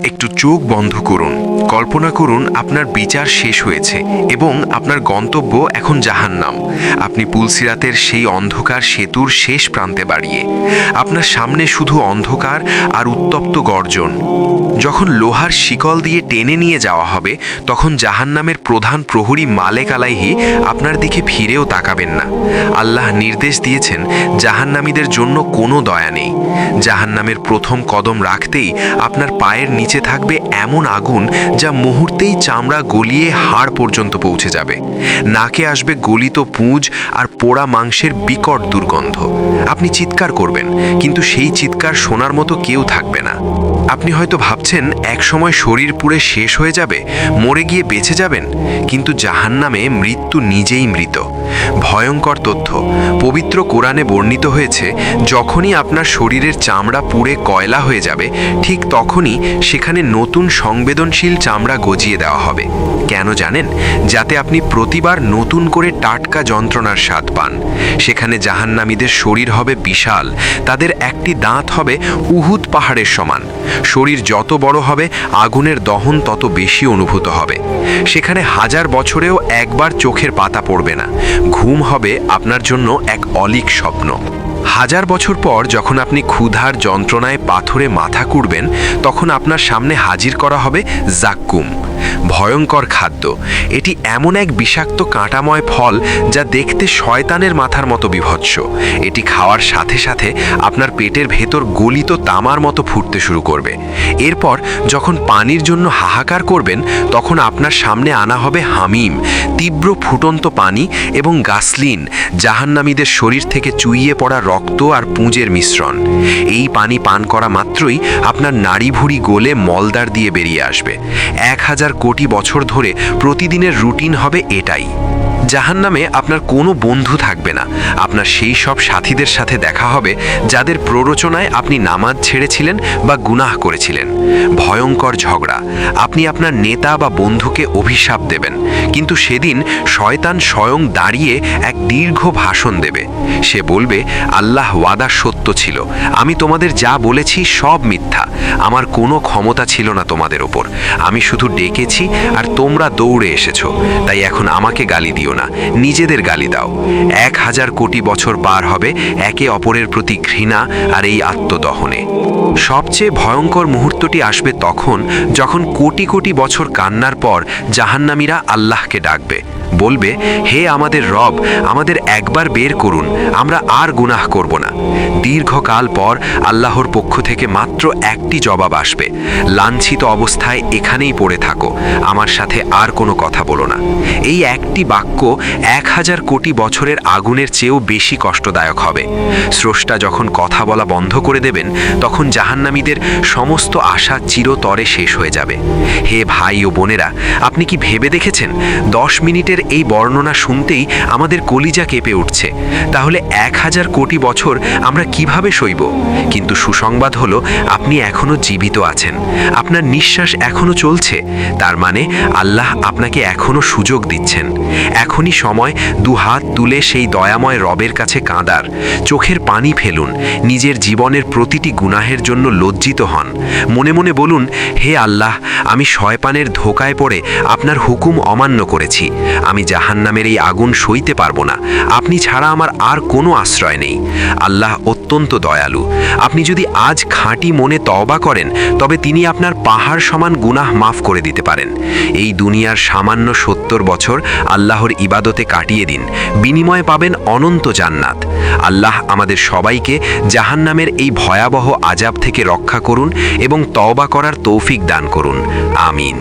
একটু চোখ বন্ধ করুন। কল্পনা করুন আপনার বিচার শেষ হয়েছে এবং আপনার গন্তব্য এখন জাহান্নাম। আপনি পুলসিরাতের সেই অন্ধকার সেতুর শেষ প্রান্তে দাঁড়িয়ে। আপনার সামনে শুধু অন্ধকার আর উত্তপ্ত গর্জন। যখন লোহার শিকল দিয়ে টেনে নিয়ে যাওয়া হবে, তখন জাহান্নামের প্রধান প্রহরী মালেক আলাইহি আপনার দিকে ফিরেও তাকাবেন না। আল্লাহ নির্দেশ দিয়েছেন, জাহান্নামীদের জন্য কোনো দয়া নেই। জাহান্নামের প্রথম কদম রাখতেই আপনার পায়ের নিচে থাকবে এমন আগুন যা মুহূর্তেই চামড়া গলিয়ে হাড় পর্যন্ত পৌঁছে যাবে। নাকে আসবে গলিত পুঁজ আর পোড়া মাংসের বিকট দুর্গন্ধ। আপনি চিৎকার করবেন, কিন্তু সেই চিৎকার শোনার মতো কেউ থাকবে না। আপনি হয়তো ভাবছেন একসময় শরীর পুড়ে শেষ হয়ে যাবে, মরে গিয়ে বেঁচে যাবেন, কিন্তু জাহান্নামে মৃত্যু নিজেই মৃত। ভয়ঙ্কর তথ্য। পবিত্র কোরআনে বর্ণিত হয়েছে, যখনই আপনার শরীরের চামড়া পুড়ে কয়লা হয়ে যাবে, ঠিক তখনই সেখানে নতুন সংবেদনশীল চামড়া গজিয়ে দেওয়া হবে। কেন জানেন? যাতে আপনি প্রতিবার নতুন করে টাটকা যন্ত্রণার স্বাদ পান। সেখানে জাহান্নামীদের শরীর হবে বিশাল, তাদের একটি দাঁত হবে উহুদ পাহাড়ের সমান। শরীর যত বড় হবে, আগুনের দহন তত বেশি অনুভূত হবে। সেখানে 1000 বছরেও একবার চোখের পাতা পড়বে না। ঘুম হবে আপনার জন্য এক অলীক স্বপ্ন। 1000 বছর পর যখন আপনি ক্ষুধার যন্ত্রণায় পাথরে মাথা কুড়বেন, তখন আপনার সামনে হাজির করা হবে জাক্কুম, ভয়ঙ্কর খাদ্য। এটি এমন এক বিষাক্ত কাঁটাময় ফল যা দেখতে শয়তানের মাথার মতো বিভৎস। এটি খাওয়ার সাথে সাথে আপনার পেটের ভেতর গলিত তামার মতো ফুটতে শুরু করবে। এরপর যখন পানির জন্য হাহাকার করবেন, তখন আপনার সামনে আনা হবে হামিম, তীব্র ফুটন্ত পানি, এবং গাসলিন, জাহান্নামীদের শরীর থেকে চুইয়ে পড়া রক্ত আর পুঁজের মিশ্রণ। এই পানি পান করা মাত্রই আপনার নাড়ি ভুঁড়ি গলে মলদার দিয়ে বেরিয়ে আসবে। 1000 কোটি বছর ধরে প্রতিদিনের রুটিন হবে এটাই। জাহান্নামে আপনার কোনো বন্ধু থাকবে না। আপনার সেই সব সাথীদের সাথে দেখা হবে যাদের প্ররোচনায় আপনি নামাজ ছেড়েছিলেন বা গুনাহ করেছিলেন। ভয়ঙ্কর ঝগড়া। আপনি আপনার নেতা বা বন্ধুকে অভিশাপ দেবেন, কিন্তু সেদিন শয়তান স্বয়ং দাঁড়িয়ে এক দীর্ঘ ভাষণ দেবে। সে বলবে, আল্লাহ ওয়াদা সত্য ছিল, আমি তোমাদের যা বলেছি সব মিথ্যা। আমার কোনো ক্ষমতা ছিল না তোমাদের ওপর। আমি শুধু ডেকেছি আর তোমরা দৌড়ে এসেছো। তাই এখন আমাকে গালি দিও না, নিজেদের গালি দাও। 1000 কোটি বছর পার হবে একে অপরের প্রতি ঘৃণা আর এই আত্মদহনে। সবচেয়ে ভয়ঙ্কর মুহূর্তটি আসবে তখন, যখন কোটি কোটি বছর কান্নার পর জাহান্নামীরা আল্লাহকে ডাকবে, বলবে, হে আমাদের রব, আমাদের একবার বের করুন, আমরা আর গুনাহ করব না। দীর্ঘকাল পর আল্লাহর পক্ষ থেকে মাত্র একটি জবাব আসবে, লাঞ্ছিত অবস্থায় এখানেই পড়ে থাকো, আমার সাথে আর কোনো কথা বলো না। এই একটি বাক্য 1000 কোটি বছরের আগুনের চেয়েও বেশি কষ্টদায়ক হবে। স্রষ্টা যখন কথা বলা বন্ধ করে দেবেন, তখন জাহান্নামীদের সমস্ত আশা চিরতরে শেষ হয়ে যাবে। হে ভাই ও বোনেরা, আপনি কি ভেবে দেখেছেন 10 মিনিটের এই বর্ণনা শুনতেই আমাদের কলিজা কেঁপে উঠছে। তাহলে 1000 কোটি বছর আমরা কিভাবে সইব? কিন্তু সুসংবাদ হলো, আপনি এখনো জীবিত আছেন, আপনার নিঃশ্বাস এখনো চলছে। তার মানে আল্লাহ আপনাকে এখনো সুযোগ দিচ্ছেন। এখনই সময় দুহাত তুলে সেই দয়াময় রবের কাছে কাঁদার। চোখের পানি ফেলুন, নিজের জীবনের প্রতিটি গুনাহের জন্য লজ্জিত হন। মনে মনে বলুন, হে আল্লাহ, আমি শয়তানের ধোকায় পড়ে আপনার হুকুম অমান্য করেছি। আমি জাহান্নামের এই আগুন সইতে পারবো না। আপনি ছাড়া আমার আর কোনো আশ্রয় নেই। আল্লাহ অত্যন্ত দয়ালু। আপনি যদি আজ খাঁটি মনে তওবা করেন, তবে তিনি আপনার পাহাড় সমান গুনাহ মাফ করে দিতে পারেন। এই দুনিয়ার সামান্য 70 বছর আল্লাহর ইবাদতে কাটিয়ে দিন, বিনিময়ে পাবেন অনন্ত জান্নাত। আল্লাহ আমাদের সবাইকে জাহান্নামের এই ভয়াবহ আযাব থেকে রক্ষা করুন এবং তওবা করার তৌফিক দান করুন। আমিন।